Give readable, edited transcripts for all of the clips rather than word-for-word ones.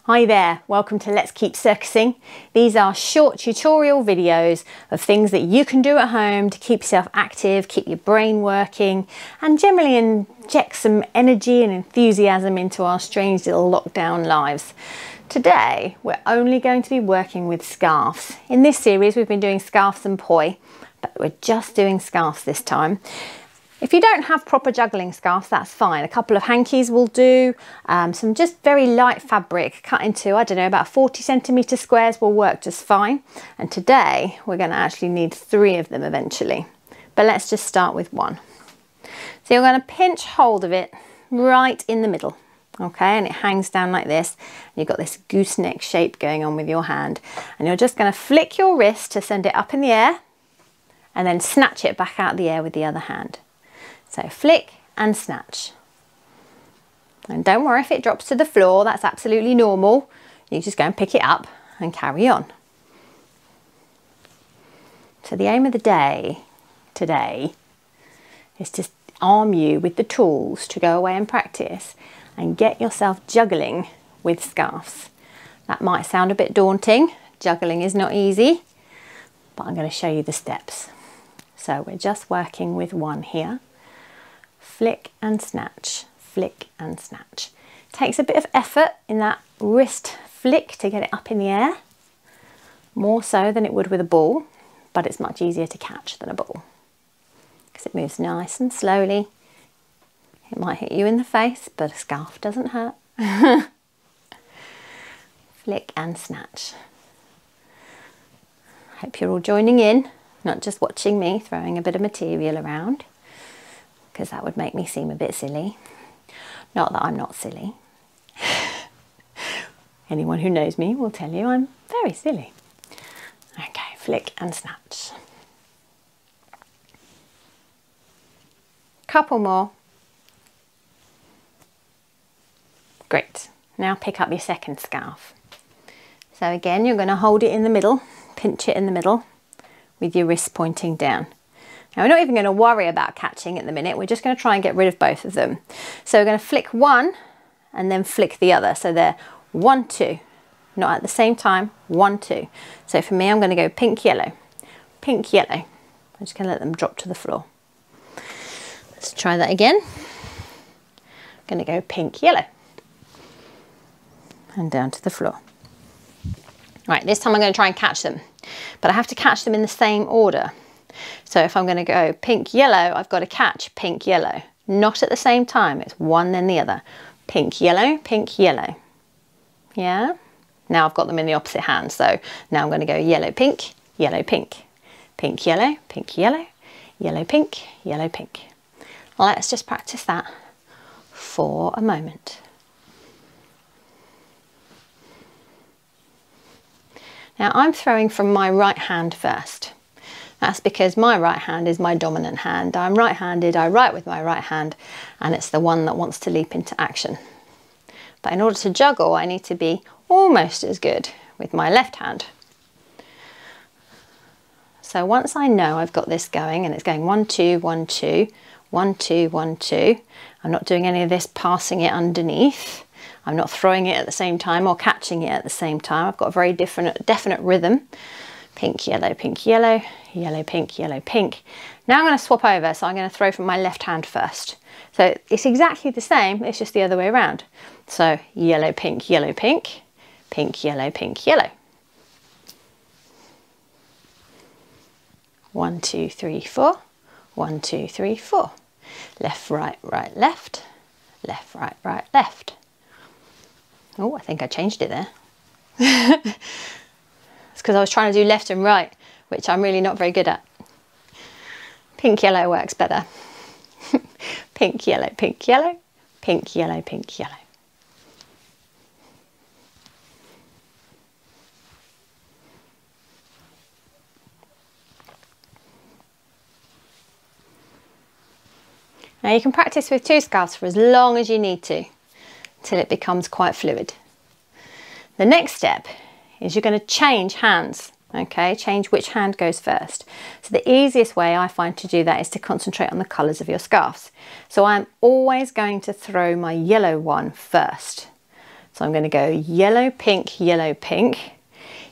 Hi there, welcome to Let's Keep Circussing. These are short tutorial videos of things that you can do at home to keep yourself active, keep your brain working, and generally inject some energy and enthusiasm into our strange little lockdown lives. Today, we're only going to be working with scarves. In this series, we've been doing scarves and poi, but we're just doing scarves this time. If you don't have proper juggling scarves, that's fine. A couple of hankies will do. Some just very light fabric cut into, I don't know, about 40 centimetre squares will work just fine. And today we're going to actually need 3 of them eventually. But let's just start with 1. So you're going to pinch hold of it right in the middle. Okay, and it hangs down like this. You've got this gooseneck shape going on with your hand. And you're just going to flick your wrist to send it up in the air and then snatch it back out of the air with the other hand. So flick and snatch. And don't worry if it drops to the floor, that's absolutely normal. You just go and pick it up and carry on. So the aim of the day today is to arm you with the tools to go away and practice and get yourself juggling with scarves. That might sound a bit daunting. Juggling is not easy, but I'm going to show you the steps. So we're just working with 1 here. Flick and snatch, flick and snatch. Takes a bit of effort in that wrist flick to get it up in the air, more so than it would with a ball, but it's much easier to catch than a ball because it moves nice and slowly. It might hit you in the face, but a scarf doesn't hurt. Flick and snatch. Hope you're all joining in, not just watching me throwing a bit of material around, because that would make me seem a bit silly. Not that I'm not silly. Anyone who knows me will tell you I'm very silly. Okay, flick and snatch. Couple more. Great. Now pick up your second scarf. So again, you're going to hold it in the middle, pinch it in the middle with your wrist pointing down. Now we're not even going to worry about catching at the minute, we're just going to try and get rid of both of them. So we're going to flick 1 and then flick the other. So they're 1, 2, not at the same time, 1, 2. So for me, I'm going to go pink, yellow, pink, yellow. I'm just going to let them drop to the floor. Let's try that again. I'm going to go pink, yellow, and down to the floor. Right, this time I'm going to try and catch them, but I have to catch them in the same order. So if I'm going to go pink, yellow, I've got to catch pink, yellow. Not at the same time, it's one then the other. Pink, yellow, pink, yellow. Yeah? Now I've got them in the opposite hand, so now I'm going to go yellow, pink, yellow, pink. Pink, yellow, pink, yellow, yellow, pink, yellow, pink. Let's just practice that for a moment. Now I'm throwing from my right hand first. That's because my right hand is my dominant hand. I'm right-handed, I write with my right hand, and it's the one that wants to leap into action. But in order to juggle, I need to be almost as good with my left hand. So once I know I've got this going, and it's going 1, 2, 1, 2, 1, 2, 1, 2, I'm not doing any of this passing it underneath. I'm not throwing it at the same time or catching it at the same time. I've got a very definite rhythm. Pink, yellow, yellow, pink, yellow, pink. Now I'm going to swap over, so I'm going to throw from my left hand first. So it's exactly the same, it's just the other way around. So yellow, pink, yellow, pink, pink, yellow, pink, yellow. 1, 2, 3, 4. 1, 2, 3, 4. Left, right, right, left. Left, right, right, left. Oh, I think I changed it there. It's because I was trying to do left and right, which I'm really not very good at. Pink, yellow works better. Pink, yellow, pink, yellow, pink, yellow, pink, yellow. Now you can practice with 2 scarves for as long as you need to, until it becomes quite fluid. The next step is you're going to change hands, okay? Change which hand goes first. So the easiest way I find to do that is to concentrate on the colours of your scarves. So I'm always going to throw my yellow one first. So I'm going to go yellow, pink, yellow, pink,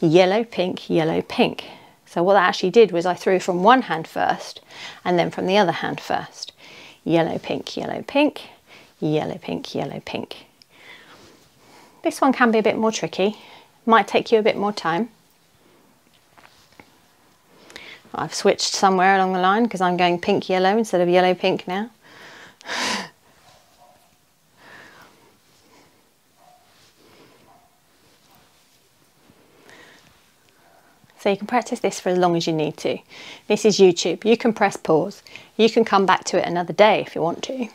yellow, pink, yellow, pink. So what I actually did was I threw from one hand first and then from the other hand first. Yellow, pink, yellow, pink, yellow, pink, yellow, pink. This one can be a bit more tricky. Might take you a bit more time. I've switched somewhere along the line because I'm going pink, yellow instead of yellow, pink now. So you can practice this for as long as you need to. This is YouTube. You can press pause. You can come back to it another day if you want to.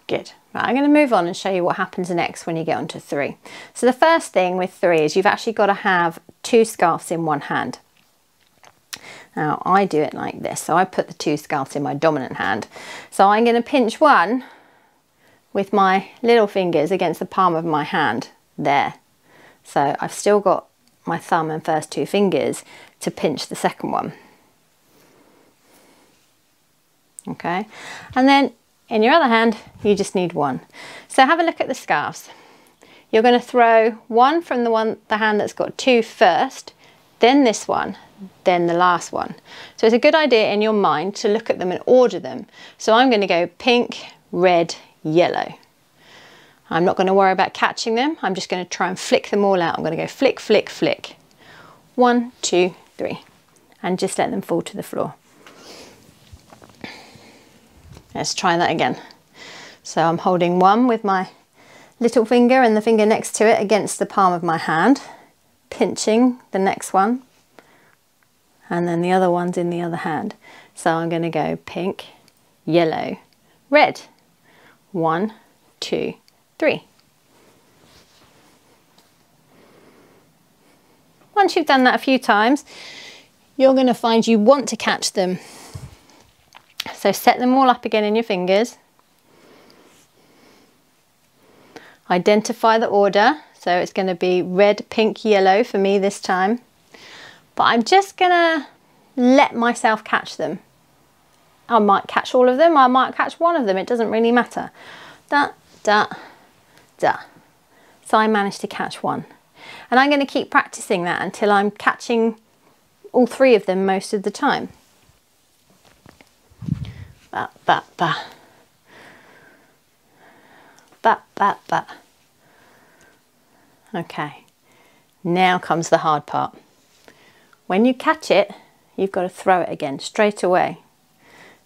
Good. Right, I'm going to move on and show you what happens next when you get onto 3. So the first thing with 3 is you've actually got to have 2 scarves in one hand. Now I do it like this. So I put the 2 scarves in my dominant hand. So I'm going to pinch one with my little fingers against the palm of my hand there. So I've still got my thumb and first 2 fingers to pinch the second one. Okay, and then in your other hand, you just need 1. So have a look at the scarves. You're going to throw one from the hand that's got 2 first, then this one, then the last one. So it's a good idea in your mind to look at them and order them. So I'm going to go pink, red, yellow. I'm not going to worry about catching them. I'm just going to try and flick them all out. I'm going to go flick, flick, flick. 1, 2, 3. And just let them fall to the floor. Let's try that again. So I'm holding one with my little finger and the finger next to it against the palm of my hand, pinching the next one, and then the other one's in the other hand. So I'm going to go pink, yellow, red. 1, 2, 3. Once you've done that a few times, you're going to find you want to catch them. So set them all up again in your fingers. Identify the order. So it's going to be red, pink, yellow for me this time. But I'm just going to let myself catch them. I might catch all of them. I might catch one of them. It doesn't really matter. Da, da, da. So I managed to catch one. And I'm going to keep practicing that until I'm catching all 3 of them most of the time. Ba, ba, ba. Ba, ba, ba. Okay, now comes the hard part. When you catch it, you've got to throw it again straight away.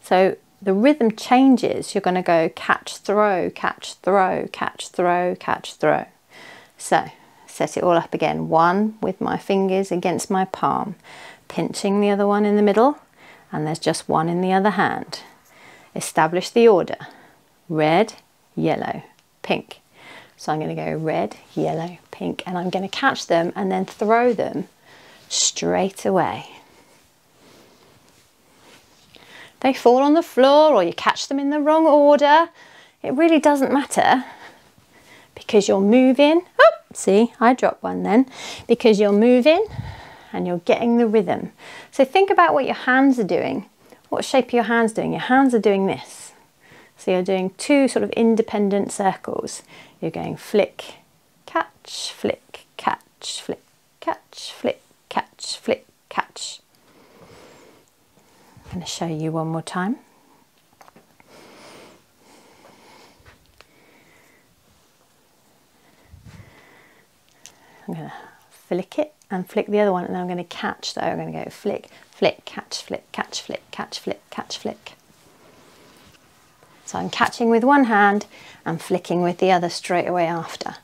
So the rhythm changes. You're going to go catch, throw, catch, throw, catch, throw, catch, throw. So set it all up again. One with my fingers against my palm, pinching the other one in the middle, and there's just one in the other hand. Establish the order. Red, yellow, pink. So I'm going to go red, yellow, pink, and I'm going to catch them and then throw them straight away. They fall on the floor or you catch them in the wrong order. It really doesn't matter because you're moving. Oh, see, I dropped one then. Because you're moving and you're getting the rhythm. So think about what your hands are doing. What shape are your hands doing? Your hands are doing this. So you're doing 2 sort of independent circles. You're going flick, catch, flick, catch, flick, catch, flick, catch, flick, catch. I'm going to show you one more time. I'm going to flick it and flick the other one, and then I'm going to catch. So I'm going to go flick, flick, catch, flick, catch, flick, catch, flick, catch, flick. So I'm catching with one hand and flicking with the other straight away after.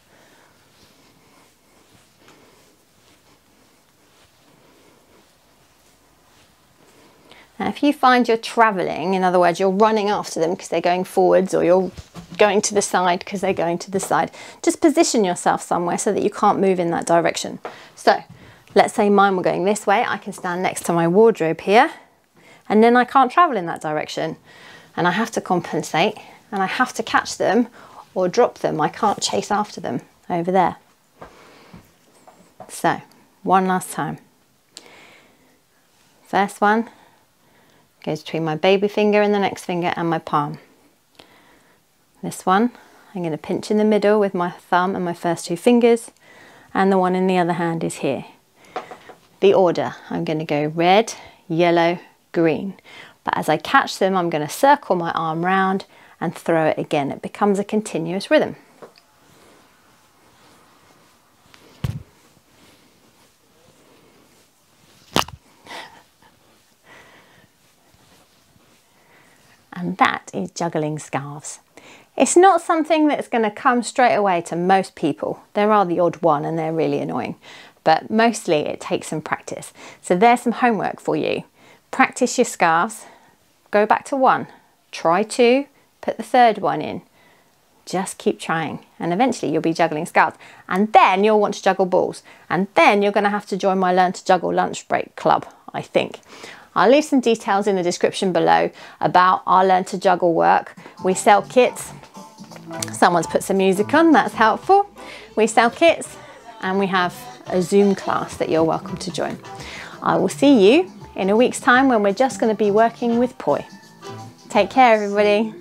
Now if you find you're travelling, in other words you're running after them because they're going forwards, or you're going to the side because they're going to the side, just position yourself somewhere so that you can't move in that direction. So let's say mine were going this way. I can stand next to my wardrobe here, and then I can't travel in that direction. And I have to compensate, and I have to catch them or drop them. I can't chase after them over there. So, one last time. First one goes between my baby finger and the next finger and my palm. This one, I'm going to pinch in the middle with my thumb and my first 2 fingers, and the one in the other hand is here. The order, I'm going to go red, yellow, green. But as I catch them, I'm going to circle my arm round and throw it again. It becomes a continuous rhythm. And that is juggling scarves. It's not something that's going to come straight away to most people. There are the odd one and they're really annoying, but mostly it takes some practice. So there's some homework for you. Practice your scarves, go back to 1, try 2, put the 3rd one in. Just keep trying and eventually you'll be juggling scarves, and then you'll want to juggle balls, and then you're going to have to join my Learn to Juggle lunch break club, I think. I'll leave some details in the description below about our Learn to Juggle work. We sell kits. Someone's put some music on, that's helpful. We sell kits and we have a Zoom class that you're welcome to join. I will see you in a week's time when we're just going to be working with poi. Take care, everybody.